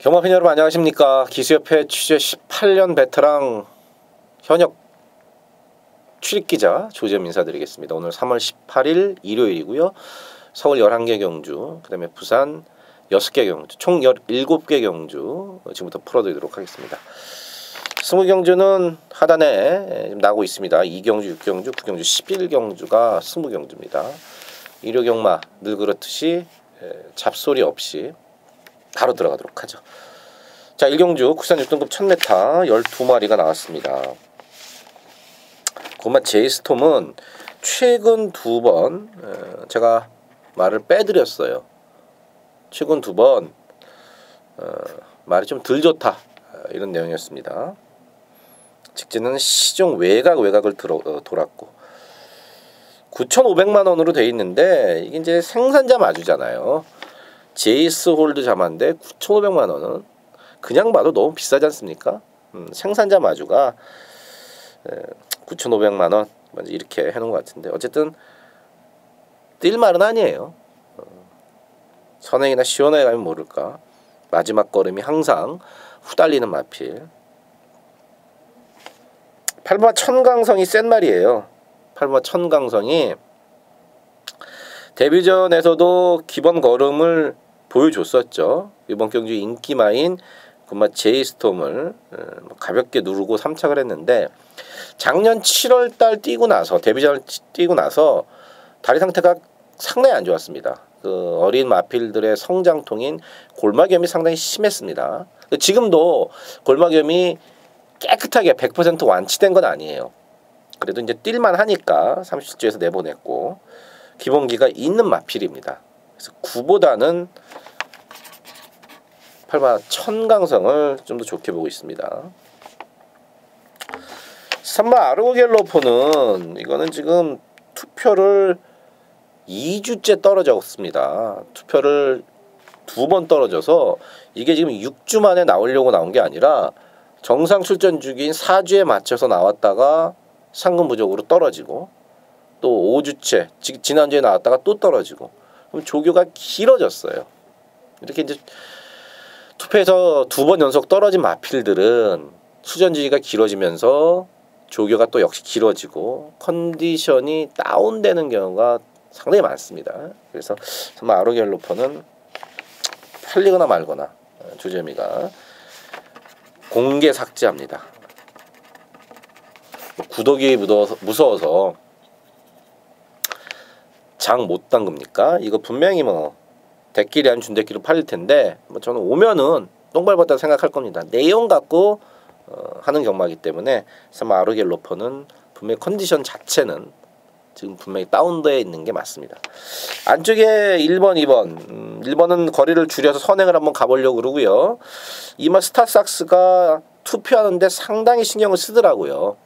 경마팬 여러분 안녕하십니까. 기수협회 취재 18년 베테랑 현역 출입기자 조재현 인사드리겠습니다. 오늘 3월 18일 일요일이고요. 서울 11개 경주, 그 다음에 부산 6개 경주, 총 17개 경주 지금부터 풀어드리도록 하겠습니다. 20경주는 하단에 나오고 있습니다. 2경주, 6경주, 9경주, 11경주가 20경주입니다. 일요경마 늘 그렇듯이 잡소리 없이 바로 들어가도록 하죠. 자, 1경주 국산 6등급 1000m 12마리가 나왔습니다. 고마 제이스톰은 최근 2번 제가 말을 빼드렸어요. 최근 2번 말이 좀 덜 좋다 이런 내용이었습니다. 직진은 시종 외곽을 돌았고 9,500만 원으로 돼 있는데 이게 이제 생산자 마주잖아요. 제이스 홀드 자마인데 9,500만 원은 그냥 봐도 너무 비싸지 않습니까? 생산자 마주가 9,500만 원 먼저 이렇게 해놓은 것 같은데 어쨌든 뛸 말은 아니에요. 선행이나 시원하게 가면 모를까. 마지막 걸음이 항상 후달리는 마필. 8번 천강성이 센 말이에요. 8번 천강성이 데뷔전에서도 기본 걸음을 보여줬었죠. 이번 경주 인기마인 금마 제이스톰을 가볍게 누르고 3착을 했는데 작년 7월달 뛰고 나서 데뷔전을 뛰고 나서 다리 상태가 상당히 안 좋았습니다. 그 어린 마필들의 성장통인 골마겸이 상당히 심했습니다. 지금도 골마겸이 깨끗하게 100% 완치된 건 아니에요. 그래도 이제 뛸만 하니까 30주에서 내보냈고 기본기가 있는 마필입니다. 그래서 9보다는 8번 천강성을 좀 더 좋게 보고 있습니다. 3번 아르고갤로포는 이거는 지금 투표를 2주째 떨어졌습니다. 투표를 2번 떨어져서 이게 지금 6주 만에 나오려고 나온 게 아니라 정상 출전 주기인 4주에 맞춰서 나왔다가 상금 부족으로 떨어지고 또 5주째 지난주에 나왔다가 또 떨어지고 그럼 조교가 길어졌어요. 이렇게 이제 투표에서 2번 연속 떨어진 마필들은 수전주기가 길어지면서 조교가 또 역시 길어지고 컨디션이 다운되는 경우가 상당히 많습니다. 그래서 정말 아르고갤로포는 팔리거나 말거나 조재미가 공개 삭제합니다. 구독이 무서워서 장 못 담급니까? 이거 분명히 뭐 대끼리 아니면 준대끼리 팔릴 텐데 뭐 저는 오면은 똥밟았다 생각할 겁니다. 내용 갖고 하는 경마이기 때문에 정말 아르고갤로포는 분명히 컨디션 자체는 지금 분명히 다운되어 있는 게 맞습니다. 안쪽에 1번, 2번 1번은 거리를 줄여서 선행을 한번 가보려고 그러고요. 이마 스타삭스가 투표하는데 상당히 신경을 쓰더라고요.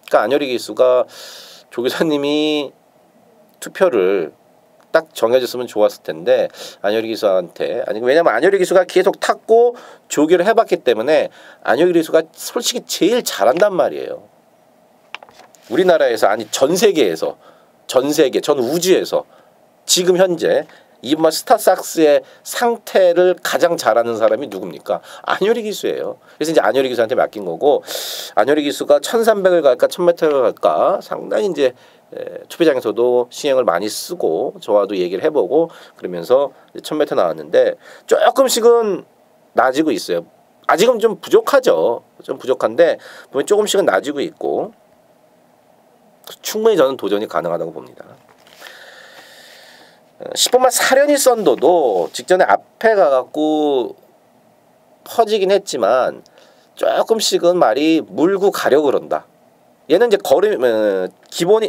그러니까 안효리 기수가 조교사님이 투표를 딱 정해졌으면 좋았을 텐데 안효리 기수한테 아니 왜냐면 안효리 기수가 계속 탔고 조교를 해봤기 때문에 안효리 기수가 솔직히 제일 잘한단 말이에요. 우리나라에서 아니 전 세계에서 전 우주에서 지금 현재 이번 스타삭스의 상태를 가장 잘하는 사람이 누굽니까? 안효리 기수예요. 그래서 이제 안효리 기수한테 맡긴 거고 안효리 기수가 1300을 갈까 1000m를 갈까 상당히 이제 투표장에서도 신경을 많이 쓰고 저와도 얘기를 해보고 그러면서 1000m 나왔는데 조금씩은 나아지고 있어요. 아직은 좀 부족하죠. 좀 부족한데 보면 조금씩은 나아지고 있고 충분히 저는 도전이 가능하다고 봅니다. 10번만 사려니 썬더도 직전에 앞에 가갖고 퍼지긴 했지만 조금씩은 말이 물고 가려고 그런다. 얘는 이제 기본이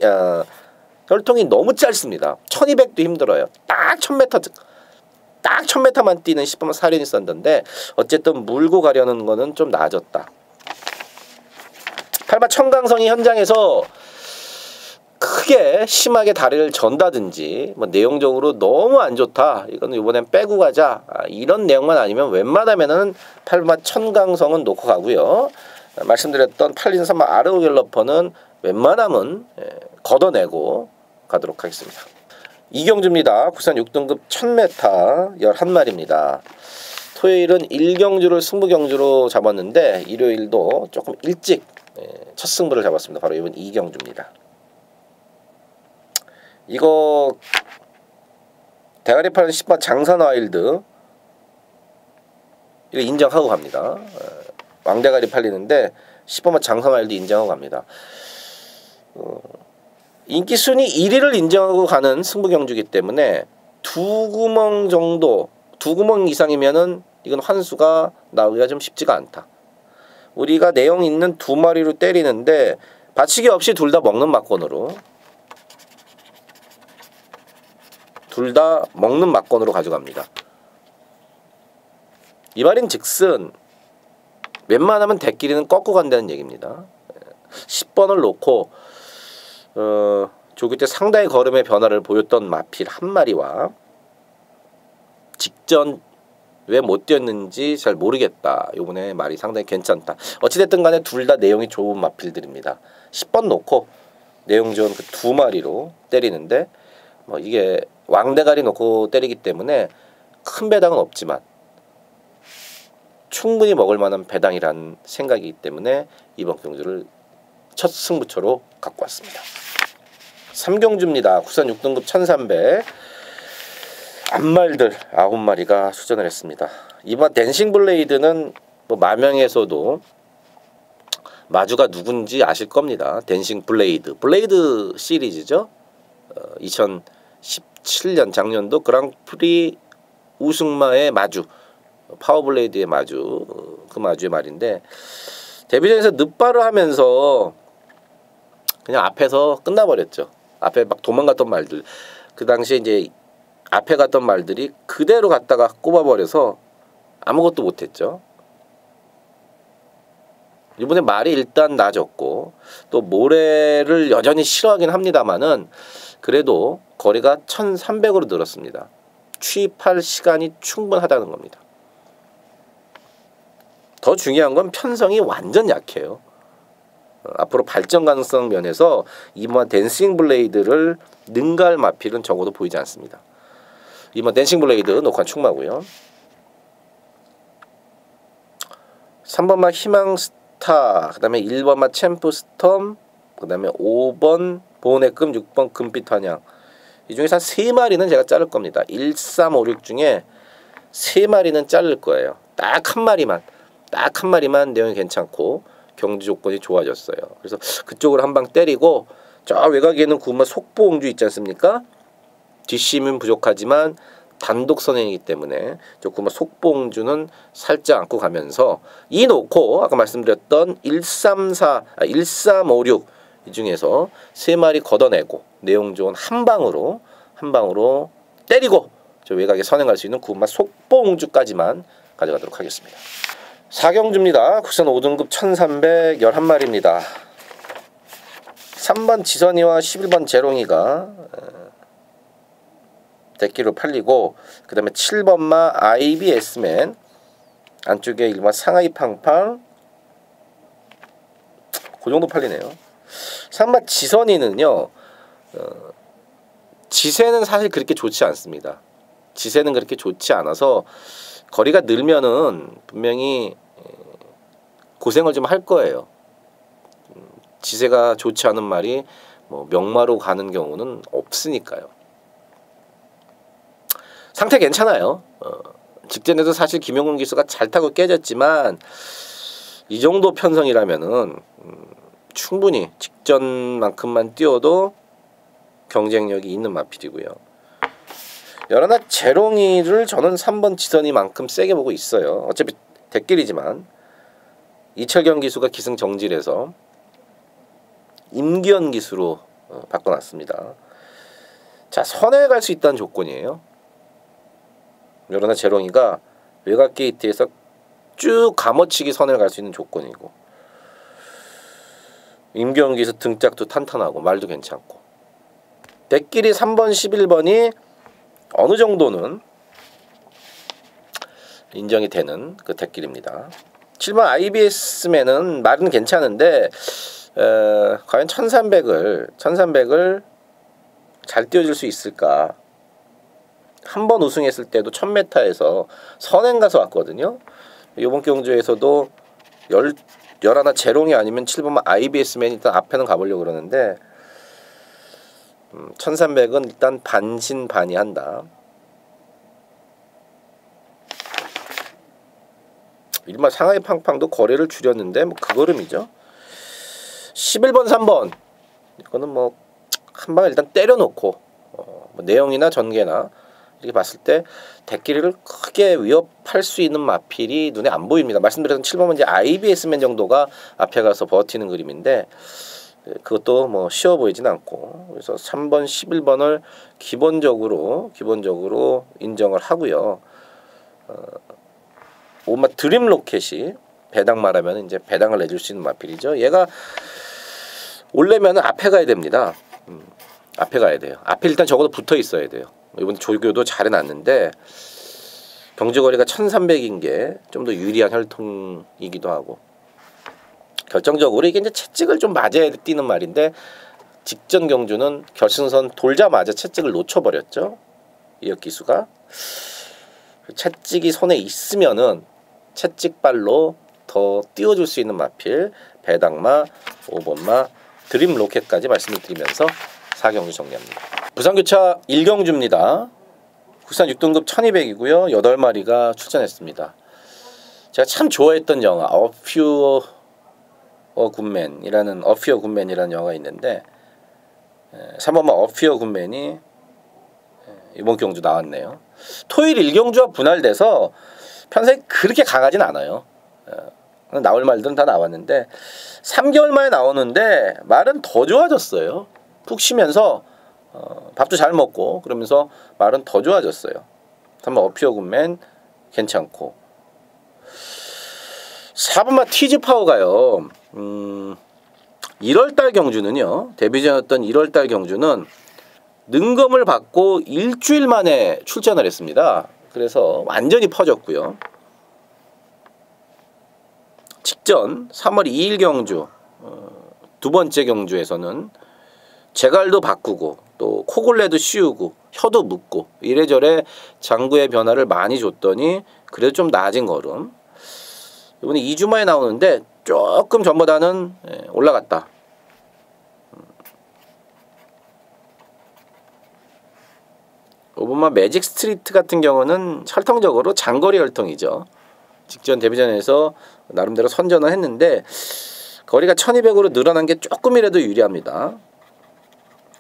혈통이 너무 짧습니다. 1200도 힘들어요. 딱 1000m만 뛰는 10번만 사려니 썬더인데 어쨌든 물고 가려는 거는 좀 나아졌다. 8번 청강성이 현장에서 크게 심하게 다리를 전다든지 뭐 내용적으로 너무 안 좋다. 이건 이번엔 빼고 가자. 이런 내용만 아니면 웬만하면은 8번 천강성은 놓고 가고요. 말씀드렸던 8린3번 아르고갤로포는 웬만하면 걷어내고 가도록 하겠습니다. 이경주입니다. 국산 6등급 1000m 11마리입니다. 토요일은 1경주를 승부경주로 잡았는데 일요일도 조금 일찍 첫 승부를 잡았습니다. 바로 이번 2경주입니다. 이거 대가리 파는 10번 장산 와일드 이거 인정하고 갑니다. 왕대가리 팔리는데 10번만 장산 와일드 인정하고 갑니다. 인기 순위 1위를 인정하고 가는 승부경주이기 때문에 두 구멍 정도, 두 구멍 이상이면은 이건 환수가 나오기가 좀 쉽지가 않다. 우리가 내용 있는 두 마리로 때리는데 받치기 없이 둘 다 먹는 막건으로 가져갑니다. 이 말인 즉슨 웬만하면 대끼리는 꺾고 간다는 얘기입니다. 10번을 놓고 조교 때 상당히 걸음의 변화를 보였던 마필 한 마리와 직전 왜 못 뛰었는지 잘 모르겠다. 요번에 말이 상당히 괜찮다. 어찌됐든 간에 둘 다 내용이 좋은 마필들입니다. 10번 놓고 내용 좋은 그 두 마리로 때리는데 이게 왕대가리 놓고 때리기 때문에 큰 배당은 없지만 충분히 먹을 만한 배당이라는 생각이기 때문에 이번 경주를 첫 승부처로 갖고 왔습니다. 3경주입니다. 국산 6등급 1300 암말들 9마리가出전을 했습니다. 이번 댄싱 블레이드는 마명에서도 마주가 누군지 아실 겁니다. 댄싱 블레이드 시리즈죠. 2017년 작년도 그랑프리 우승마의 마주, 파워블레이드의 마주, 그 마주의 말인데 데뷔전에서 늑발을 하면서 그냥 앞에서 끝나버렸죠. 앞에 막 도망갔던 말들, 그 당시에 이제 앞에 갔던 말들이 그대로 갔다가 꼽아버려서 아무것도 못했죠. 이번에 말이 일단 낮았고 또 모래를 여전히 싫어하긴 합니다만은 그래도 거리가 1300으로 늘었습니다. 취입할 시간이 충분하다는 겁니다. 더 중요한 건 편성이 완전 약해요. 앞으로 발전 가능성 면에서 이번 댄싱 블레이드를 능가할 마필은 적어도 보이지 않습니다. 이번 댄싱 블레이드 녹화 충마고요. 3번마 희망스타, 그 다음에 1번마 챔프스톰, 그 다음에 5번 보온의금, 6번 금빛 환양. 이 중에서 한 3마리는 제가 자를 겁니다. 1, 3, 5, 6 중에 3마리는 자를 거예요. 딱 한 마리만 내용이 괜찮고 경지 조건이 좋아졌어요. 그래서 그쪽으로 한 방 때리고 저 외곽에는 구마 속보옹주 있지 않습니까? 뒷심은 부족하지만 단독 선행이기 때문에 저 구마 속보옹주는 살짝 안고 가면서 이 놓고 아까 말씀드렸던 1356 이 중에서 3마리 걷어내고 내용 좋은 한 방으로 때리고 저 외곽에 선행할 수 있는 구마 속보옹주까지만 가져가도록 하겠습니다. 4경주입니다. 국산 5등급 1300 11마리입니다. 3번 지선이와 11번 재롱이가 대끼로 팔리고 그 다음에 7번마 IBS맨 안쪽에 일반 상하이 팡팡 그 정도 팔리네요. 3번 지선이는요 지세는 사실 그렇게 좋지 않습니다. 지세는 그렇게 좋지 않아서 거리가 늘면은 분명히 고생을 좀 할 거예요. 지세가 좋지 않은 말이 명마로 가는 경우는 없으니까요. 상태 괜찮아요. 직전에도 사실 김용근 기수가 잘 타고 깨졌지만 이 정도 편성이라면은 충분히 직전만큼만 뛰어도 경쟁력이 있는 마필이고요. 여러나 재롱이를 저는 3번 지선이만큼 세게 보고 있어요. 어차피 대길이지만 이철경 기수가 기승정질해서 임기현 기수로 바꿔놨습니다. 자, 선에 갈 수 있다는 조건이에요. 여러나 재롱이가 외곽 게이트에서 쭉 감어치기 선을 갈 수 있는 조건이고 임기현 기수 등짝도 탄탄하고 말도 괜찮고 대길이 3번 11번이 어느 정도는 인정이 되는 그 대길입니다. 7번 IBS맨은 말은 괜찮은데 과연 1300을 잘 띄워줄 수 있을까 한 번 우승했을 때도 1000m에서 선행 가서 왔거든요. 이번 경주에서도 11 제롱이 아니면 7번만 IBS맨이 일단 앞에는 가보려고 그러는데 1300은 일단 반신반의한다. 일마 상하이 팡팡도 거리를 줄였는데 뭐 그 걸음이죠. 11번 3번 이거는 뭐 한 방에 일단 때려놓고 뭐 내용이나 전개나 이렇게 봤을 때 대끼리를 크게 위협할 수 있는 마필이 눈에 안 보입니다. 말씀드렸던 7번은 이제 IBS맨 정도가 앞에 가서 버티는 그림인데 그것도 뭐 쉬워 보이진 않고, 그래서 3번 11번을 기본적으로 인정을 하고요. 오마 드림 로켓이 배당 말하면 이제 배당을 내줄 수 있는 마필이죠. 얘가 올려면 앞에 가야 됩니다. 앞에 가야 돼요. 앞에 일단 적어도 붙어 있어야 돼요. 이번 조교도 잘 해놨는데 경주거리가 1300인 게 좀 더 유리한 혈통이기도 하고, 결정적으로 이게 이제 채찍을 좀 맞아야 뛰는 말인데 직전 경주는 결승선 돌자마자 채찍을 놓쳐버렸죠. 이혁기수가. 채찍이 손에 있으면은 채찍발로 더 띄워줄 수 있는 마필 배당마, 5번마, 드림 로켓까지 말씀을 드리면서 4경주 정리합니다. 부산교차 1경주입니다. 국산 6등급 1200이고요. 8마리가 출전했습니다. 제가 참 좋아했던 영화 어퓨어 굿맨이라는 영화가 있는데 3번만 어퓨어 굿맨이 이번 경주 나왔네요. 토요일 1경주와 분할돼서 편성이 그렇게 강하진 않아요. 나올 말들은 다 나왔는데 3개월 만에 나오는데 말은 더 좋아졌어요. 푹 쉬면서 밥도 잘 먹고 그러면서 말은 더 좋아졌어요. 3번 어퓨어 굿맨 괜찮고, 4번만 티즈파워가요. 1월달 경주는요, 데뷔전이었던 1월달 경주는 능검을 받고 일주일 만에 출전을 했습니다. 그래서 완전히 퍼졌고요. 직전 3월 2일 경주 두 번째 경주에서는 제갈도 바꾸고 또 코골레도 씌우고 혀도 묶고 이래저래 장구의 변화를 많이 줬더니 그래도 좀 나아진 걸음. 이번에 2주 만에 나오는데 조금 전보다는 올라갔다. 오버만 매직 스트리트 같은 경우는 혈통적으로 장거리 혈통이죠. 직전 데뷔전에서 나름대로 선전을 했는데 거리가 1200으로 늘어난 게 조금이라도 유리합니다.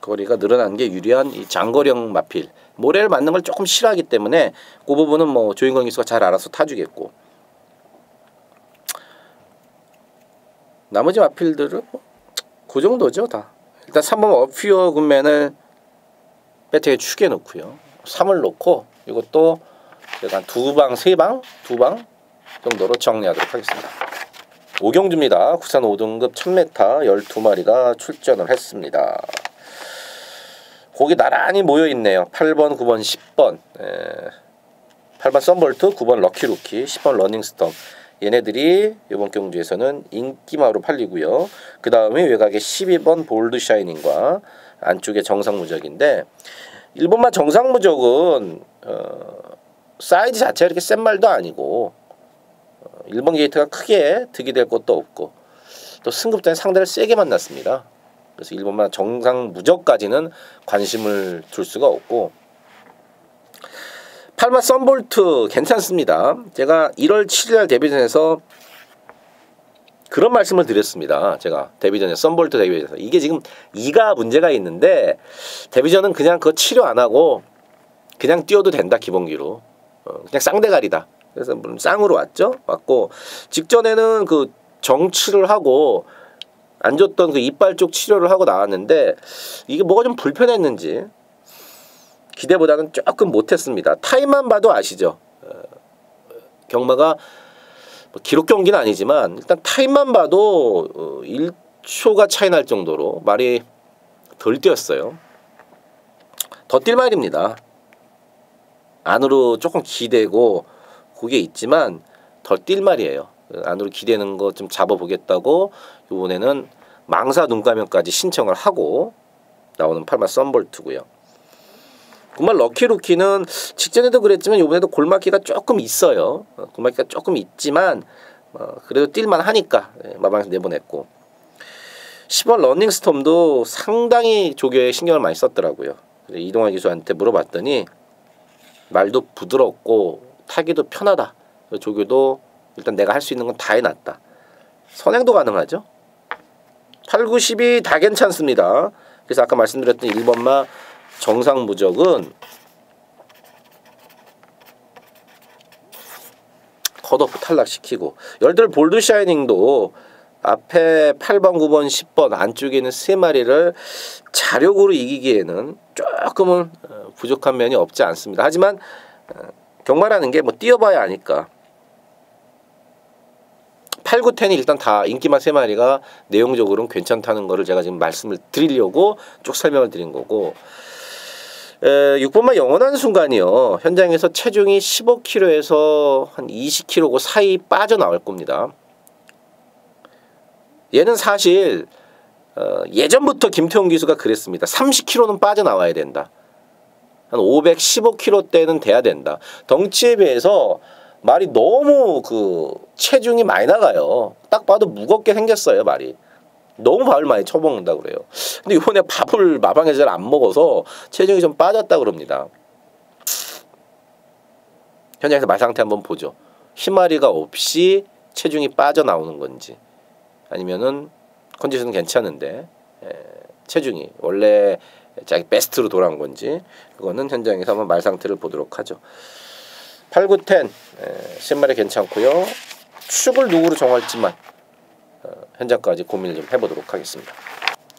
거리가 늘어난 게 유리한 이 장거리형 마필. 모래를 맞는 걸 조금 싫어하기 때문에 그 부분은 뭐 조인권 기수가 잘 알아서 타주겠고, 나머지 마필들은 그 정도죠 다. 일단 3번 어퓨어 굿맨을 배팅에 축에 놓고요. 3을 놓고 이것도 제가 한 2방, 3방, 2방 정도로 정리하도록 하겠습니다. 5경주입니다. 국산 5등급 1000m 12마리가 출전을 했습니다. 거기 나란히 모여있네요. 8번, 9번, 10번 8번 썬볼트, 9번 럭키루키, 10번 러닝스톰. 얘네들이 이번 경주에서는 인기마로 팔리고요. 그 다음에 외곽에 12번 볼드샤이닝과 안쪽에 정상무적인데 1번만 정상무적은 사이즈 자체가 이렇게 센 말도 아니고 1번 게이트가 크게 득이 될 것도 없고 또 승급전에 상대를 세게 만났습니다. 그래서 1번만 정상무적까지는 관심을 둘 수가 없고, 8번 썬볼트 괜찮습니다. 제가 1월 7일 데뷔전에서 그런 말씀을 드렸습니다. 제가 데뷔전에 썬볼트 데뷔전에서 이게 지금 이가 문제가 있는데 데뷔전은 그냥 그거 치료 안 하고 그냥 뛰어도 된다. 기본기로 그냥 쌍대가리다. 그래서 물론 쌍으로 왔고 직전에는 그 정치를 하고 안 좋던 그 이빨 쪽 치료를 하고 나왔는데 이게 뭐가 좀 불편했는지 기대보다는 조금 못했습니다. 타임만 봐도 아시죠? 경마가 뭐 기록 경기는 아니지만 일단 타임만 봐도 1초가 차이 날 정도로 말이 덜 뛰었어요. 더 뛸 말입니다. 안으로 조금 기대고 그게 있지만 덜 뛸 말이에요. 안으로 기대는 거 좀 잡아보겠다고 이번에는 망사 눈가면까지 신청을 하고 나오는 8번 썬볼트고요. 9번 럭키루키는 직전에도 그랬지만 이번에도 골맞기가 조금 있어요. 골맞기가 조금 있지만 그래도 뛸만 하니까 마방에서 내보냈고, 10번 러닝스톰도 상당히 조교에 신경을 많이 썼더라고요. 이동환 기수한테 물어봤더니 말도 부드럽고 타기도 편하다. 조교도 일단 내가 할 수 있는 건 다 해놨다. 선행도 가능하죠. 8, 9, 10이 다 괜찮습니다. 그래서 아까 말씀드렸던 1번마 정상무적은 컷오프 탈락시키고, 열들 볼드샤이닝도 앞에 8번, 9번, 10번 안쪽에 있는 3마리를 자력으로 이기기에는 조금은 부족한 면이 없지 않습니다. 하지만 경마라는 게 뭐 뛰어봐야 아니까 8, 9, 10이 일단 다 인기만 3마리가 내용적으로는 괜찮다는 거를 제가 지금 말씀을 드리려고 쭉 설명을 드린 거고, 6번만 영원한 순간이요. 현장에서 체중이 15kg에서 한 20kg 그 사이 빠져나올 겁니다. 얘는 사실 예전부터 김태훈 기수가 그랬습니다. 30kg는 빠져나와야 된다. 한 515kg대는 돼야 된다. 덩치에 비해서 말이 너무 체중이 많이 나가요. 딱 봐도 무겁게 생겼어요, 말이. 너무 밥을 많이 처먹는다 그래요. 근데 이번에 밥을 마방에서 잘 안 먹어서 체중이 좀 빠졌다 그럽니다. 현장에서 말 상태 한번 보죠. 희마리가 없이 체중이 빠져나오는 건지, 아니면은 컨디션은 괜찮은데 체중이 원래 자기 베스트로 돌아온 건지, 그거는 현장에서 한번 말 상태를 보도록 하죠. 8, 9, 10 신말이 괜찮고요. 축을 누구로 정할지만 현장까지 고민을 좀 해보도록 하겠습니다.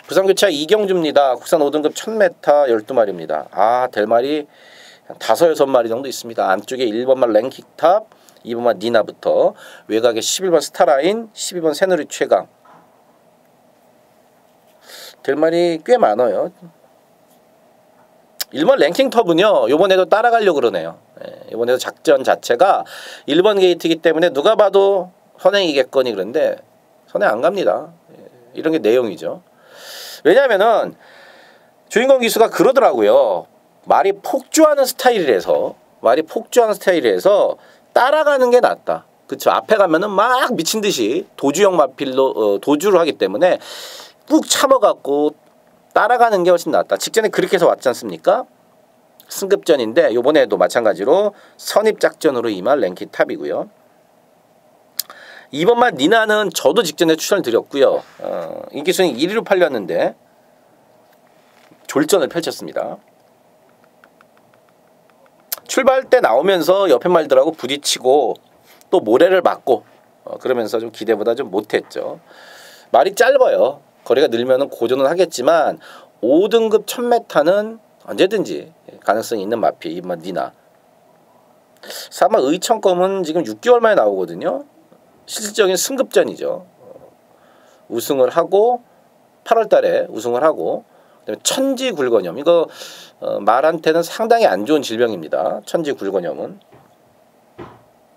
부산교차 이경주입니다. 국산 5등급 1000m 12마리입니다. 델말이 한 5, 6마리 정도 있습니다. 안쪽에 1번만 랭킹탑, 2번만 니나부터 외곽에 11번 스타라인, 12번 새누리 최강. 델말이 꽤 많아요. 1번 랭킹탑은요, 요번에도 따라가려고 그러네요. 이번에도 작전 자체가 1번 게이트이기 때문에 누가 봐도 선행이겠거니, 그런데 선행 안 갑니다. 이런 게 내용이죠. 왜냐하면은 주인공 기수가 그러더라고요. 말이 폭주하는 스타일이라서 따라가는 게 낫다. 그쵸? 앞에 가면은 막 미친 듯이 도주형 마필로 도주를 하기 때문에 꾹 참아갖고 따라가는 게 훨씬 낫다. 직전에 그렇게 해서 왔지 않습니까? 승급전인데 요번에도 마찬가지로 선입작전으로 임할 랭킹 탑이고요. 2번만 니나는 저도 직전에 추천을 드렸고요. 인기순위 1위로 팔렸는데 졸전을 펼쳤습니다. 출발 때 나오면서 옆에 말들하고 부딪히고 또 모래를 맞고 그러면서 좀 기대보다 좀 못했죠. 말이 짧아요. 거리가 늘면 고전은 하겠지만 5등급 1000m는 언제든지 가능성이 있는 마피 2번 니나. 4번 의천검은 지금 6개월 만에 나오거든요. 실질적인 승급전이죠. 우승을 하고 8월 달에 우승을 하고, 그다음에 천지굴건염, 이거 말한테는 상당히 안 좋은 질병입니다. 천지굴건염은.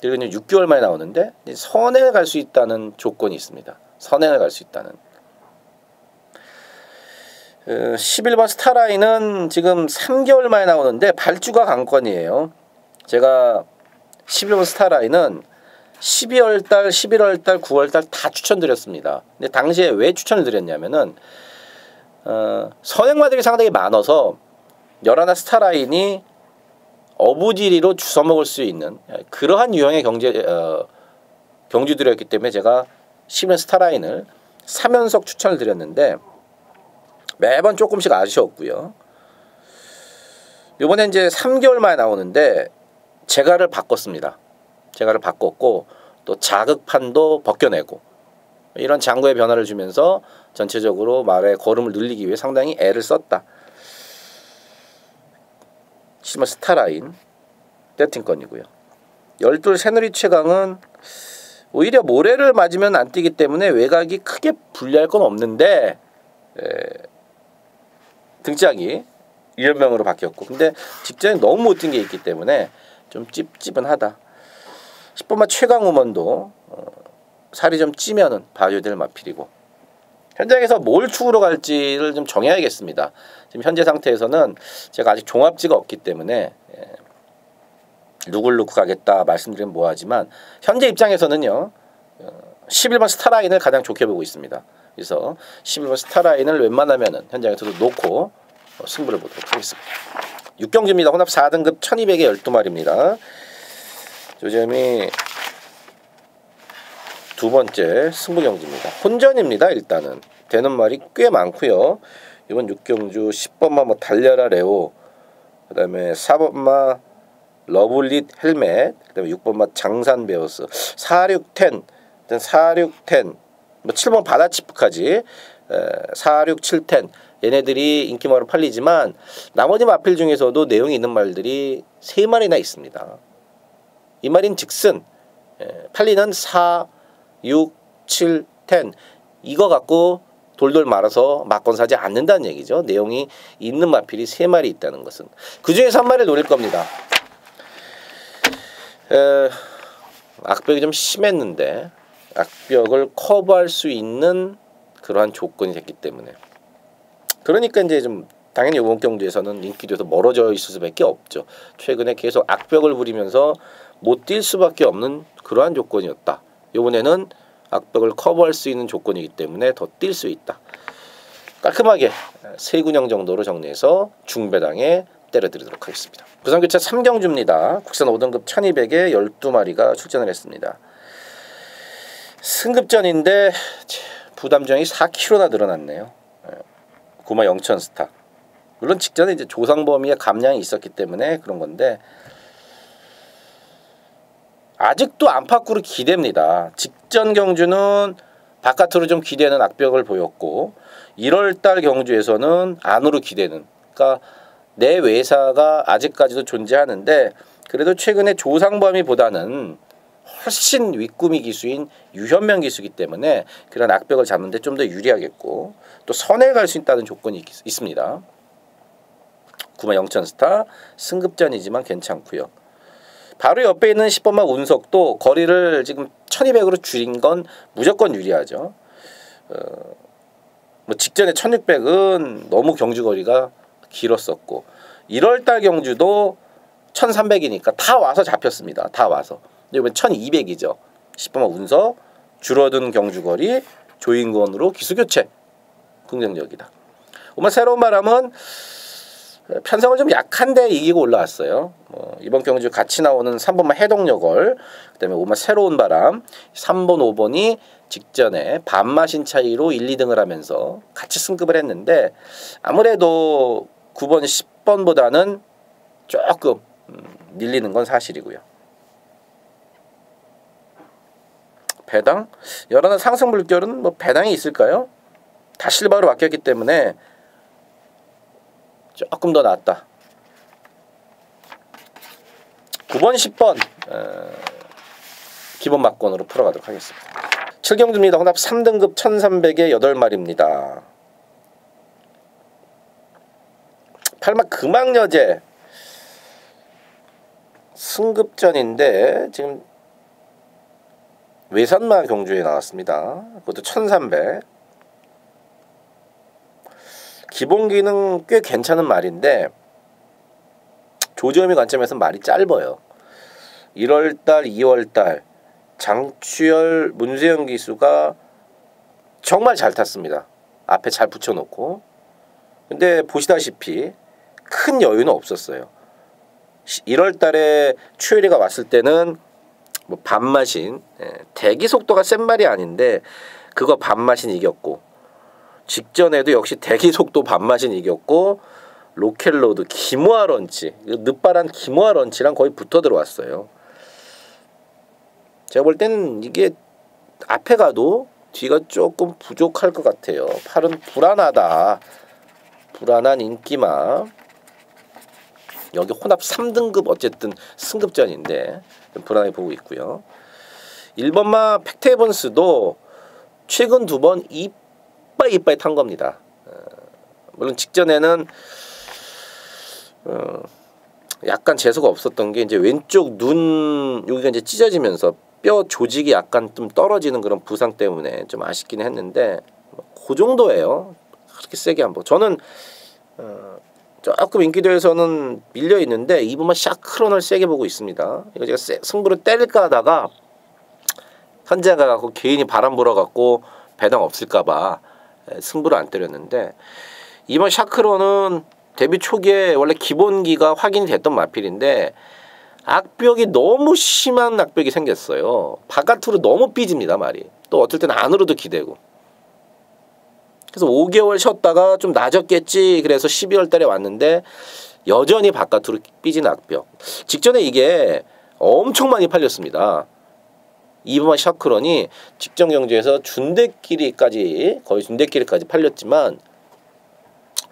그리고 이제 6개월 만에 나오는데 선행을 갈 수 있다는 조건이 있습니다. 선행을 갈 수 있다는. 11번 스타라인은 지금 3개월 만에 나오는데 발주가 관건이에요. 제가 11번 스타라인은 12월달, 11월달, 9월달 다 추천드렸습니다. 근데 당시에 왜 추천을 드렸냐면은 선행마들이 상당히 많아서 열하나 스타라인이 어부지리로 주워먹을 수 있는 그러한 유형의 경주들이었기 때문에 제가 11번 스타라인을 3연속 추천을 드렸는데 매번 조금씩 아쉬웠고요. 이번에 이제 3개월 만에 나오는데 재가를 바꿨습니다. 재가를 바꿨고 또 자극판도 벗겨내고 이런 장구의 변화를 주면서 전체적으로 말의 걸음을 늘리기 위해 상당히 애를 썼다. 실마 스타라인 떼팅건이고요. 12 새누리 최강은 오히려 모래를 맞으면 안 뛰기 때문에 외곽이 크게 불리할 건 없는데 등짝이 유연병으로 바뀌었고, 근데 직전에 너무 못 뛴 게 있기 때문에 좀 찝찝은하다. 10번만 최강우먼도 살이 좀 찌면은 봐줘야 될 마필이고, 현장에서 뭘 추구로 갈지를 좀 정해야겠습니다. 지금 현재 상태에서는 제가 아직 종합지가 없기 때문에 누굴 놓고 가겠다 말씀드리면 뭐하지만 현재 입장에서는요 11번 스타라인을 가장 좋게 보고 있습니다. 그래서 11번 스타라인을 웬만하면은 현장에서도 놓고 승부를 보도록 하겠습니다. 6경주입니다. 혼합 4등급 1200에 12마리입니다. 조점이 두 번째 승부 경주입니다. 혼전입니다. 일단은 되는 말이 꽤 많고요. 이번 6경주 10번마 뭐 달려라 레오, 그 다음에 4번마 러블릿 헬멧, 그 다음에 6번마 장산 베어스, 4610, 4610, 뭐 7번 바다치프까지 46710 얘네들이 인기마로 팔리지만 나머지 마필 중에서도 내용이 있는 말들이 3마리나 있습니다. 이 말인 즉슨 팔리는 4, 6, 7, 10 이거 갖고 돌돌 말아서 막건 사지 않는다는 얘기죠. 내용이 있는 마필이 3마리 있다는 것은. 그 중에서 한 마리를 노릴 겁니다. 악벽이 좀 심했는데 악벽을 커버할 수 있는 그러한 조건이 됐기 때문에 그러니까 이제 좀 당연히 이번 경주에서는 인기도에서 멀어져 있을 수밖에 없죠. 최근에 계속 악벽을 부리면서 못 뛸 수밖에 없는 그러한 조건이었다. 이번에는 악벽을 커버할 수 있는 조건이기 때문에 더 뛸 수 있다. 깔끔하게 세 군형 정도로 정리해서 중배당에 때려드리도록 하겠습니다. 부산교차 3경주입니다. 국산 5등급 1200에 12마리가 출전을 했습니다. 승급전인데 부담정이 4kg나 늘어났네요. 9만 0천 스타. 물론 직전에 이제 조상범위의 감량이 있었기 때문에 그런 건데 아직도 안팎으로 기대입니다. 직전 경주는 바깥으로 좀 기대는 악벽을 보였고 1월달 경주에서는 안으로 기대는, 그러니까 내 외사가 아직까지도 존재하는데 그래도 최근에 조상범위보다는 훨씬 윗구미 기수인 유현명 기수이기 때문에 그런 악벽을 잡는데 좀 더 유리하겠고 또 선에 갈 수 있다는 조건이 있습니다. 9만 0천 스타 승급전이지만 괜찮고요. 바로 옆에 있는 10번마 운석도 거리를 지금 1200으로 줄인 건 무조건 유리하죠. 뭐 직전에 1600은 너무 경주 거리가 길었었고 1월달 경주도 1300이니까 다 와서 잡혔습니다. 다 와서. 이번 1200이죠. 10번마 운석 줄어든 경주거리 조인권으로 기수교체 긍정적이다. 오늘 새로운 바람은 편성을 좀 약한데 이기고 올라왔어요. 이번 경주 같이 나오는 3번만 해동여걸, 그다음에 5번 새로운 바람, 3번 5번이 직전에 반마신 차이로 1, 2등을 하면서 같이 승급을 했는데 아무래도 9번 10번보다는 조금 밀리는 건 사실이고요. 배당? 여러 상승 물결은 뭐 배당이 있을까요? 다 실바로 바뀌었기 때문에 조금 더 낫다. 9번 10번 기본 막권으로 풀어가도록 하겠습니다. 7경주입니다. 혼합 3등급 1300에 8마리입니다. 8마 금왕여제 승급전인데 지금 외산마 경주에 나왔습니다. 그것도 1300. 기본기는 꽤 괜찮은 말인데 조지엄이 관점에서 말이 짧아요. 1월달, 2월달 장추열, 문세영 기수가 정말 잘 탔습니다. 앞에 잘 붙여놓고. 근데 보시다시피 큰 여유는 없었어요. 1월달에 추열이가 왔을 때는 뭐 반마신, 대기 속도가 센 말이 아닌데 그거 반마신 이겼고 직전에도 역시 대기 속도 반마신 이겼고 로켓로드 기모아 런치, 늦바란 기모아 런치랑 거의 붙어 들어왔어요. 제가 볼 때는 이게 앞에 가도 뒤가 조금 부족할 것 같아요. 팔은 불안하다. 불안한 인기마. 여기 혼합 3등급 어쨌든 승급전인데 불안하게 보고 있고요. 1번마 팩테이번스도 최근 2번 이빠이 탄 겁니다. 물론 직전에는 약간 재수가 없었던 게 이제 왼쪽 눈 여기가 이제 찢어지면서 뼈 조직이 약간 좀 떨어지는 그런 부상 때문에 좀 아쉽긴 했는데 그 정도예요. 그렇게 세게 안 보고 저는 조금 인기도에서는 밀려 있는데 이번만 샤크론을 세게 보고 있습니다. 이거 제가 승부를 때릴까 하다가 현재 가갖고 개인이 바람 불어갖고 배당 없을까봐 승부를 안 때렸는데 이번 샤크론은 데뷔 초기에 원래 기본기가 확인이 됐던 마필인데 악벽이 너무 심한 악벽이 생겼어요. 바깥으로 너무 삐집니다 말이. 또 어떨 때는 안으로도 기대고. 그래서 5개월 쉬었다가 좀 나아졌겠지 그래서 12월 달에 왔는데 여전히 바깥으로 삐진 악벽. 직전에 이게 엄청 많이 팔렸습니다. 이번 샤크론이 직전 경주에서 준대끼리까지 거의 준대끼리까지 팔렸지만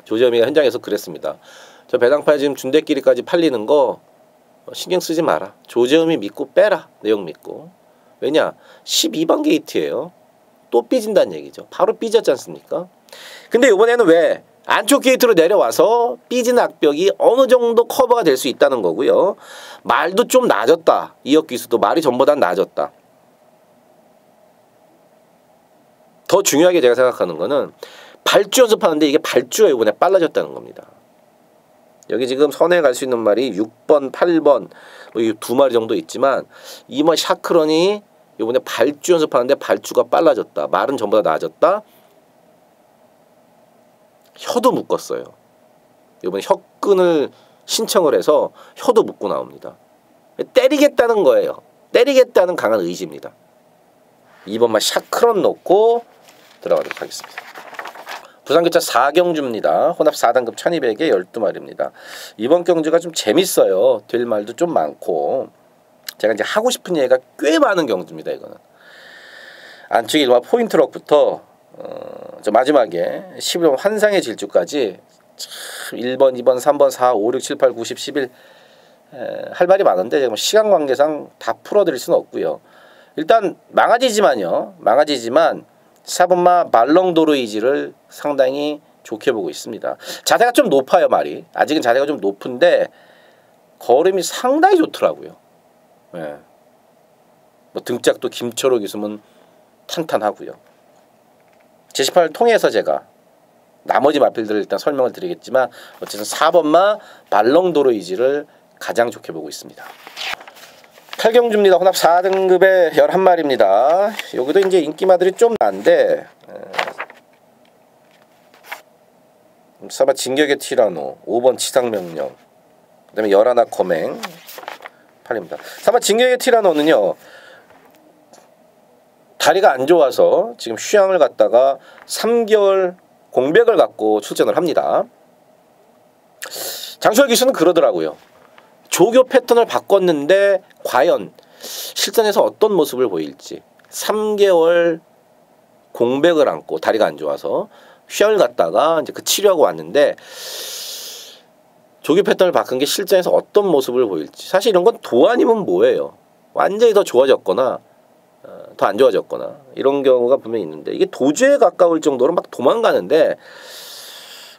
조재범이가 현장에서 그랬습니다. 저 배당파에 지금 준대끼리까지 팔리는 거 신경 쓰지 마라. 조재범이 믿고 빼라. 내용 믿고. 왜냐? 12번 게이트예요. 또 삐진다는 얘기죠. 바로 삐졌지 않습니까? 근데 이번에는 왜 안쪽 게이트로 내려와서 삐진 악벽이 어느 정도 커버가 될 수 있다는 거고요. 말도 좀 나아졌다. 이역 기수도 말이 전보다 나아졌다. 더 중요하게 제가 생각하는 거는 발주 연습하는데 이게 발주가 이번에 빨라졌다는 겁니다. 여기 지금 선에 갈 수 있는 말이 6번, 8번 뭐 두 마리 정도 있지만 이번 샤크론이 이번에 발주 연습하는데 발주가 빨라졌다. 말은 전보다 나아졌다. 혀도 묶었어요. 이번에 혀끈을 신청을 해서 혀도 묶고 나옵니다. 때리겠다는 거예요. 때리겠다는 강한 의지입니다. 이번만 샤크론 놓고 들어가도록 하겠습니다. 부산교차 4경주입니다. 혼합 4단급 1200에 12마리입니다. 이번 경주가 좀 재밌어요. 될 말도 좀 많고 제가 이제 하고 싶은 얘기가 꽤 많은 경주입니다. 이거는 안쪽에 일반 포인트럭부터 저 마지막에 11번 환상의 질주까지 1번, 2번, 3번, 4, 5, 6, 7, 8, 9, 10, 11 할 말이 많은데 지금 시간 관계상 다 풀어드릴 수는 없고요. 일단 망아지지만 4번마 말렁도르이지를 상당히 좋게 보고 있습니다. 자세가 좀 높아요 말이. 아직은 자세가 좀 높은데 걸음이 상당히 좋더라고요. 예. 뭐 등짝도 김초록 있으면 탄탄하고요. 제시판을 통해서 제가 나머지 마필들을 일단 설명을 드리겠지만 어쨌든 4번마 말렁도르이지를 가장 좋게 보고 있습니다. 8경주입니다. 혼합 4등급의 11마리입니다. 여기도 이제 인기마들이 좀 난데 4번 진격의 티라노, 5번 치상명령, 그 다음에 11 거맹 팔립니다. 4번 진격의 티라노는요 다리가 안 좋아서 지금 휴양을 갔다가 3개월 공백을 갖고 출전을 합니다. 장수혁 기수는 그러더라고요. 조교 패턴을 바꿨는데 과연 실전에서 어떤 모습을 보일지. 3개월 공백을 안고 다리가 안 좋아서 휴양을 갔다가 이제 그 치료하고 왔는데 조교 패턴을 바꾼 게 실전에서 어떤 모습을 보일지. 사실 이런 건 도 아니면 뭐예요. 완전히 더 좋아졌거나 더 안 좋아졌거나 이런 경우가 분명히 있는데 이게 도주에 가까울 정도로 막 도망가는데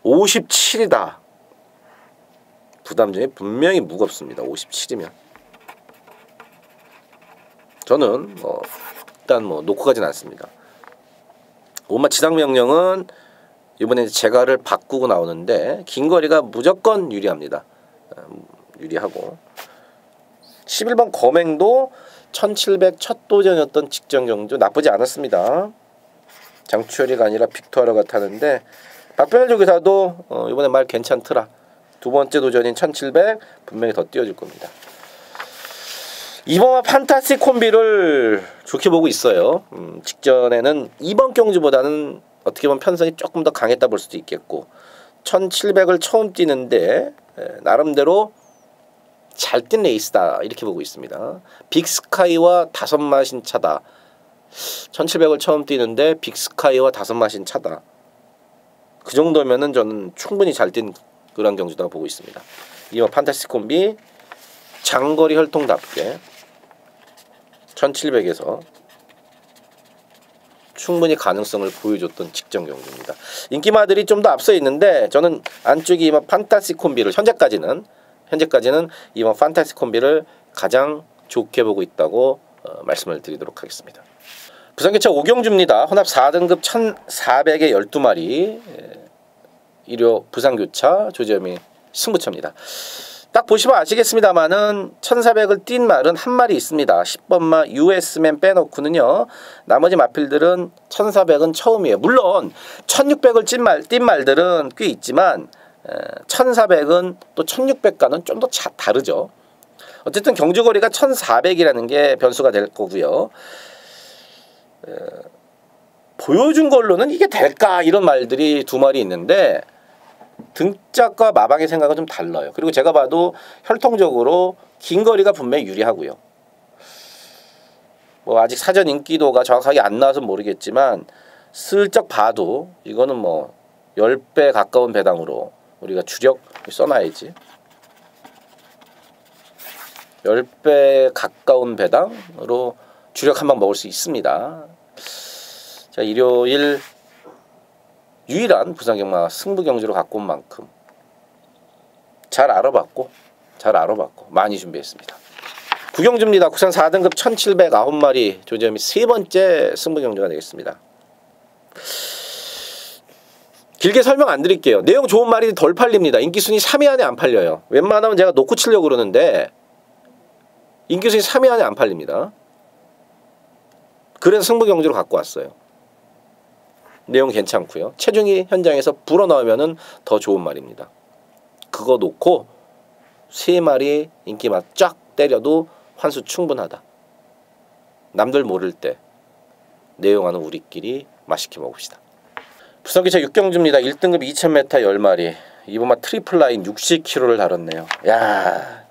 57이다. 부담점이 분명히 무겁습니다. 57이면 저는 일단 놓고 가진 않습니다. 오마 지상명령은 이번에 제가를 바꾸고 나오는데 긴 거리가 무조건 유리합니다. 유리하고 11번 거맹도 1700 첫 도전이었던 직전 경주 나쁘지 않았습니다. 장추열이가 아니라 빅토하러 같았는데 박병일 조교사도 이번에 말 괜찮더라. 두 번째 도전인 1700 분명히 더 띄워줄 겁니다. 이번화 판타스틱 콤비를 좋게 보고 있어요. 직전에는 이번 경주보다는 어떻게 보면 편성이 조금 더 강했다 볼 수도 있겠고 1700을 처음 뛰는데 나름대로 잘 뛴 레이스다 이렇게 보고 있습니다. 빅스카이와 5마신 차다. 1700을 처음 뛰는데 빅스카이와 5마신 차다. 그 정도면은 저는 충분히 잘 뛴 그런 경주다고 보고 있습니다. 이번 판타스틱 콤비 장거리 혈통답게 1700에서 충분히 가능성을 보여줬던 직전 경주입니다. 인기마들이 좀 더 앞서 있는데 저는 안쪽이 이번 판타스틱 콤비를 현재까지는 이번 판타스틱 콤비를 가장 좋게 보고 있다고 말씀을 드리도록 하겠습니다. 부산기차 오경주입니다. 혼합 4등급 1,400에 12마리. 일요 부산교차 조지현미 승부처입니다. 딱 보시면 아시겠습니다만은 1,400을 뛴 말은 한 마리 있습니다. 10번마 US맨 빼놓고는요. 나머지 마필들은 1,400은 처음이에요. 물론 1,600을 뛴 말들은 꽤 있지만 1,400은 또 1,600과는 좀 더 다르죠. 어쨌든 경주거리가 1,400이라는 게 변수가 될 거고요. 보여준 걸로는 이게 될까 이런 말들이 두 마리 있는데 등짝과 마방의 생각은 좀 달라요. 그리고 제가 봐도 혈통적으로 긴 거리가 분명히 유리하고요. 뭐 아직 사전 인기도가 정확하게 안 나와서 모르겠지만 슬쩍 봐도 이거는 뭐 10배 가까운 배당으로 우리가 주력 써놔야지. 10배 가까운 배당으로 주력 한방 먹을 수 있습니다. 자, 일요일 유일한 부산경마 승부 경주로 갖고 온 만큼 잘 알아봤고 많이 준비했습니다. 구경주입니다. 국산 4등급 1,709마리 조지현미 세 번째 승부 경주가 되겠습니다. 길게 설명 안 드릴게요. 내용 좋은 말이 덜 팔립니다. 인기순위 3위 안에 안 팔려요. 웬만하면 제가 놓고 치려고 그러는데 인기순위 3위 안에 안 팔립니다. 그래서 승부 경주로 갖고 왔어요. 내용 괜찮고요. 체중이 현장에서 불어나오면은 더 좋은 말입니다. 그거 놓고 세 마리 인기맛 쫙 때려도 환수 충분하다. 남들 모를 때 내용하는 우리끼리 맛있게 먹읍시다. 부산기차 육경주입니다. 1등급 2000m 10마리. 이번만 트리플라인 60kg를 다뤘네요. 야,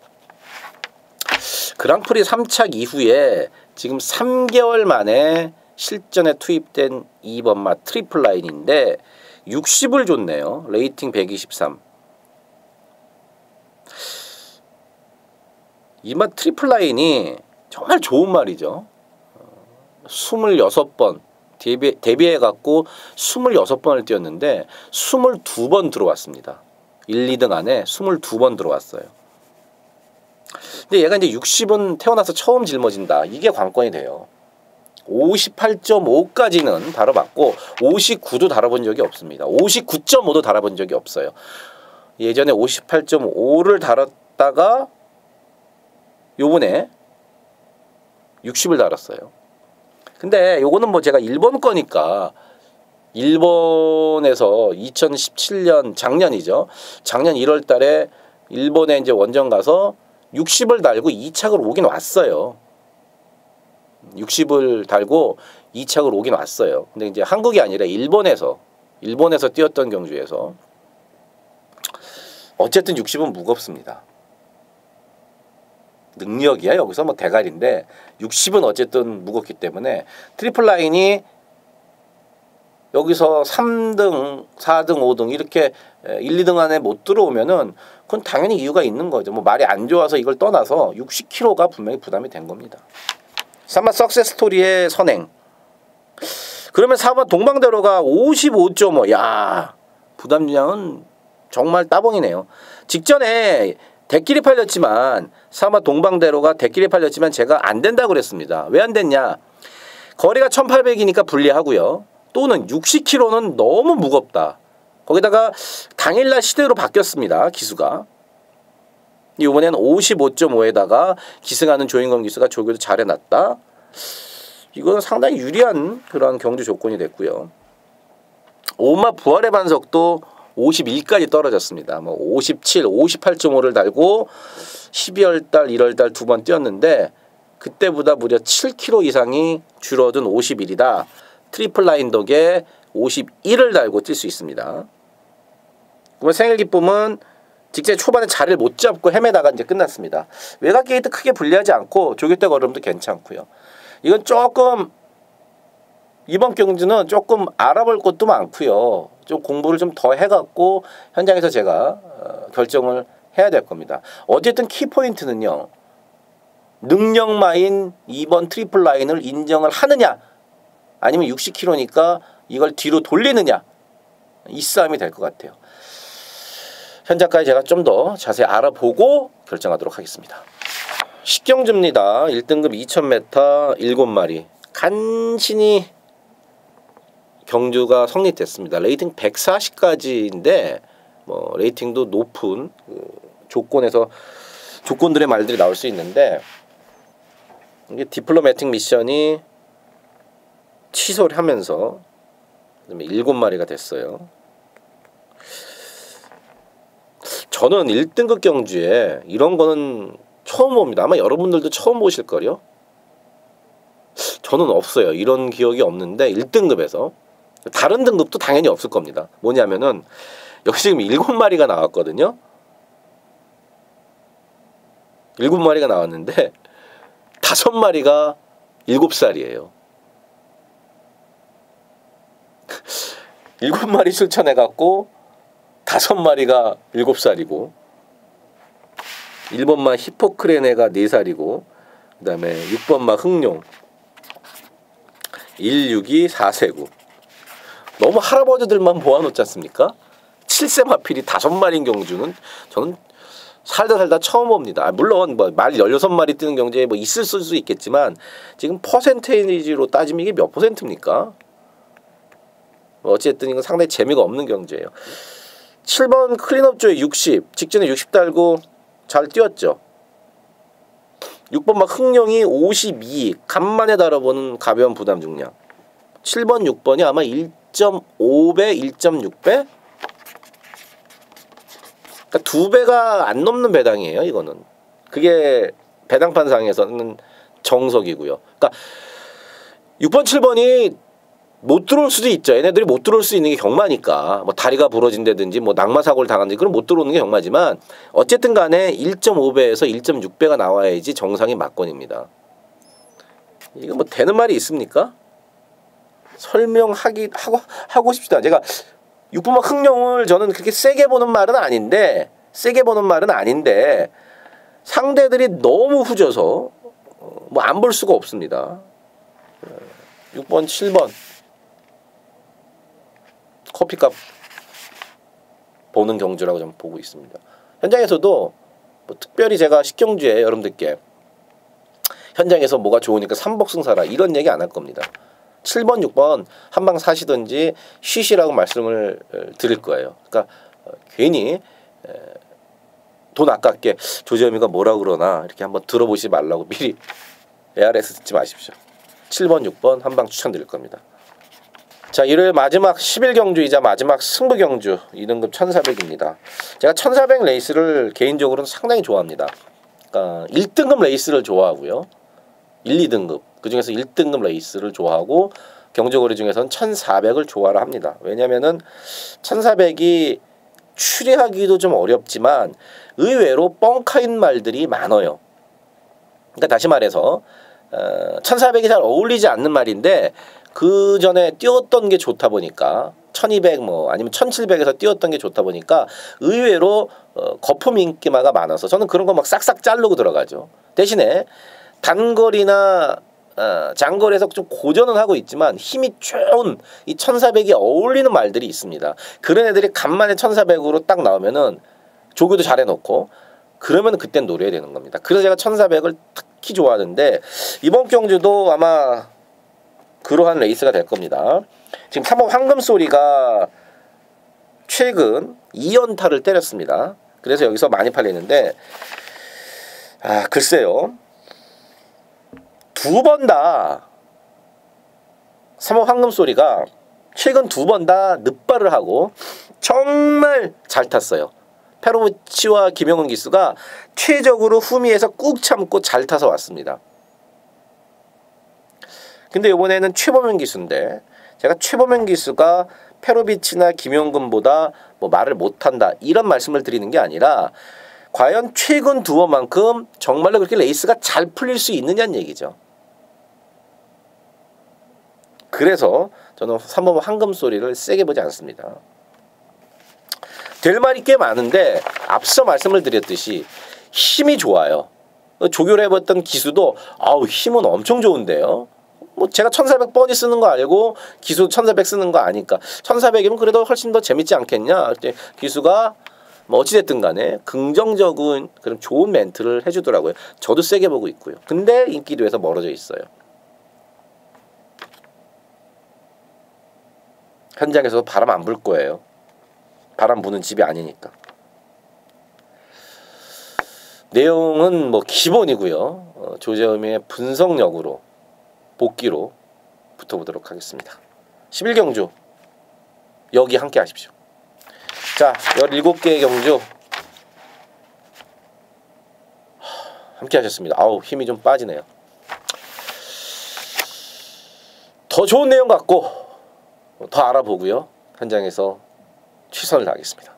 그랑프리 3착 이후에 지금 3개월 만에 실전에 투입된 2번마 트리플라인인데 60을 줬네요. 레이팅 123. 이마 트리플라인이 정말 좋은 말이죠. 26번 데뷔해갖고 26번을 뛰었는데 22번 들어왔습니다. 1, 2등 안에 22번 들어왔어요. 근데 얘가 이제 60은 태어나서 처음 짊어진다. 이게 관건이 돼요. 58.5까지는 다뤄봤고 59도 다뤄본 적이 없습니다. 59.5도 다뤄본 적이 없어요. 예전에 58.5를 다뤘다가 요번에 60을 다뤘어요. 근데 요거는 뭐 제가 일본 거니까 일본에서 2017년 작년이죠. 작년 1월 달에 일본에 이제 원정 가서 60을 달고 2착을 오긴 왔어요. 60을 달고 2착을 오긴 왔어요. 근데 이제 한국이 아니라 일본에서 뛰었던 경주에서 어쨌든 60은 무겁습니다. 능력이야 여기서 뭐 대가리인데 60은 어쨌든 무겁기 때문에 트리플 라인이 여기서 3등, 4등, 5등 이렇게 1, 2등 안에 못 들어오면은 그건 당연히 이유가 있는 거죠. 뭐 말이 안 좋아서 이걸 떠나서 60kg가 분명히 부담이 된 겁니다. 3번 석세스 스토리의 선행. 그러면 4번 동방대로가 55.5. 야, 부담 분량은 정말 따봉이네요. 직전에 대끼리 팔렸지만 4번 동방대로가 대끼리 팔렸지만 제가 안 된다고 그랬습니다. 왜 안 됐냐? 거리가 1800이니까 불리하고요. 또는 60kg는 너무 무겁다. 거기다가 당일날 시대로 바뀌었습니다. 기수가. 이번에는 55.5에다가 기승하는 조인검 기수가 조교도 잘 해놨다. 이거는 상당히 유리한 그런 경주 조건이 됐고요. 오마 부활의 반석도 51까지 떨어졌습니다. 뭐 57, 58.5를 달고 12월 달, 1월 달 두 번 뛰었는데 그때보다 무려 7kg 이상이 줄어든 51이다. 트리플 라인 덕에 51을 달고 뛸 수 있습니다. 그러면 생일 기쁨은 직전 초반에 자리를 못 잡고 헤매다가 이제 끝났습니다. 외곽 게이트 크게 불리하지 않고 조교대 걸음도 괜찮고요. 이건 조금 이번 경주는 조금 알아볼 것도 많고요. 좀 공부를 좀 더 해갖고 현장에서 제가 결정을 해야 될 겁니다. 어쨌든 키포인트는요. 능력마인 2번 트리플 라인을 인정을 하느냐 아니면 60kg니까 이걸 뒤로 돌리느냐 이 싸움이 될 것 같아요. 현장까지 제가 좀 더 자세히 알아보고 결정하도록 하겠습니다. 식경주입니다. 1등급 2000m 7마리. 간신히 경주가 성립됐습니다. 레이팅 140까지인데 뭐 레이팅도 높은 조건들의 말들이 나올 수 있는데 이게 디플로매틱 미션이 취소를 하면서 7마리가 됐어요. 저는 1등급 경주에 이런 거는 처음 봅니다. 아마 여러분들도 처음 보실걸요? 저는 없어요. 이런 기억이 없는데 1등급에서 다른 등급도 당연히 없을 겁니다. 뭐냐면은 여기 지금 7마리가 나왔거든요. 7마리가 나왔는데 5마리가 7살이에요. 7마리 출전해갖고 5마리가 7살이고 1번마 히포크레네가 4살이고 그 다음에 6번마 흑룡 162 4세구 너무 할아버지들만 모아놓지 않습니까? 7세 마필이 5마리인 경주는 저는 살다 처음 봅니다. 물론 뭐 말 16마리 뜨는 경주에 뭐 있을 수 있겠지만 지금 퍼센테이지로 따지면 이게 몇 퍼센트입니까? 어쨌든 이건 상당히 재미가 없는 경주예요. 7번 클린업조에 60 직전에 60 달고 잘 뛰었죠. 6번 막 흑룡이 52 간만에 달아보는 가벼운 부담 중량. 7번 6번이 아마 1.5배 1.6배 그러니까 2배가 안 넘는 배당이에요. 이거는 그게 배당판상에서는 정석이고요. 그러니까 6번 7번이 못 들어올 수도 있죠. 얘네들이 못 들어올 수 있는 게 경마니까 뭐 다리가 부러진다든지 뭐 낙마 사고를 당한다든지 그럼 못 들어오는 게 경마지만 어쨌든 간에 1.5배에서 1.6배가 나와야지 정상이 막권입니다. 이거 뭐 되는 말이 있습니까? 하고 싶지도 않아요. 제가 6번마 흑룡을 저는 그렇게 세게 보는 말은 아닌데 상대들이 너무 후져서 뭐 안 볼 수가 없습니다. 6번 7번 커피값 보는 경주라고 저는 보고 있습니다. 현장에서도 뭐 특별히 제가 식경주에 여러분들께 현장에서 뭐가 좋으니까 삼복승사라 이런 얘기 안 할 겁니다. 7번 6번 한방 사시든지 쉬시라고 말씀을 드릴 거예요. 그러니까 괜히 돈 아깝게 조재현이가 뭐라 그러나 이렇게 한번 들어보시지 말라고 미리 ARS 듣지 마십시오. 7번 6번 한방 추천드릴 겁니다. 자, 일요일 마지막 11경주이자 마지막 승부경주 2등급 1400입니다. 제가 1400 레이스를 개인적으로는 상당히 좋아합니다. 그러니까 1등급 레이스를 좋아하고요. 1, 2등급 그중에서 1등급 레이스를 좋아하고 경주거리 중에서는 1400을 좋아를 합니다. 왜냐면은 1400이 추리하기도 좀 어렵지만 의외로 뻥카인 말들이 많아요. 그러니까 다시 말해서 1400이 잘 어울리지 않는 말인데 그 전에 뛰었던 게 좋다 보니까 1200 뭐 아니면 1700에서 뛰었던 게 좋다 보니까 의외로 거품 인기마가 많아서 저는 그런 거 막 싹싹 자르고 들어가죠. 대신에 단거리나 장거리에서 좀 고전은 하고 있지만 힘이 좋은 이 1400이 어울리는 말들이 있습니다. 그런 애들이 간만에 1400으로 딱 나오면은 조교도 잘 해놓고 그러면 그땐 노려야 되는 겁니다. 그래서 제가 1400을 특히 좋아하는데 이번 경주도 아마 그러한 레이스가 될 겁니다. 지금 3번 황금소리가 최근 2연타를 때렸습니다. 그래서 여기서 많이 팔리는데 글쎄요. 2번 다 3번 황금소리가 최근 2번 다 늑발을 하고 정말 잘 탔어요. 페로치와 김영훈 기수가 최적으로 후미에서 꾹 참고 잘 타서 왔습니다. 근데 이번에는 최범현 기수인데 제가 최범현 기수가 페로비치나 김용근보다 뭐 말을 못한다 이런 말씀을 드리는 게 아니라 과연 최근 2번만큼 정말로 그렇게 레이스가 잘 풀릴 수 있느냐는 얘기죠. 그래서 저는 3번 황금소리를 세게 보지 않습니다. 될 말이 꽤 많은데 앞서 말씀을 드렸듯이 힘이 좋아요. 조교를 해봤던 기수도 힘은 엄청 좋은데요. 뭐 제가 1400 뻔히 쓰는 거 알고 기수 1400 쓰는 거 아니까 1400이면 그래도 훨씬 더 재밌지 않겠냐. 기수가 뭐 어찌됐든 간에 긍정적인 그런 좋은 멘트를 해주더라고요. 저도 세게 보고 있고요. 근데 인기도에서 멀어져 있어요. 현장에서 바람 안 불 거예요. 바람 부는 집이 아니니까. 내용은 뭐 기본이고요. 조재음의 분석력으로 복기로 붙어보도록 하겠습니다. 11경주 여기 함께 하십시오. 자, 17개의 경주 함께 하셨습니다. 아우, 힘이 좀 빠지네요. 더 좋은 내용 갖고 더 알아보고요. 현장에서 최선을 다하겠습니다.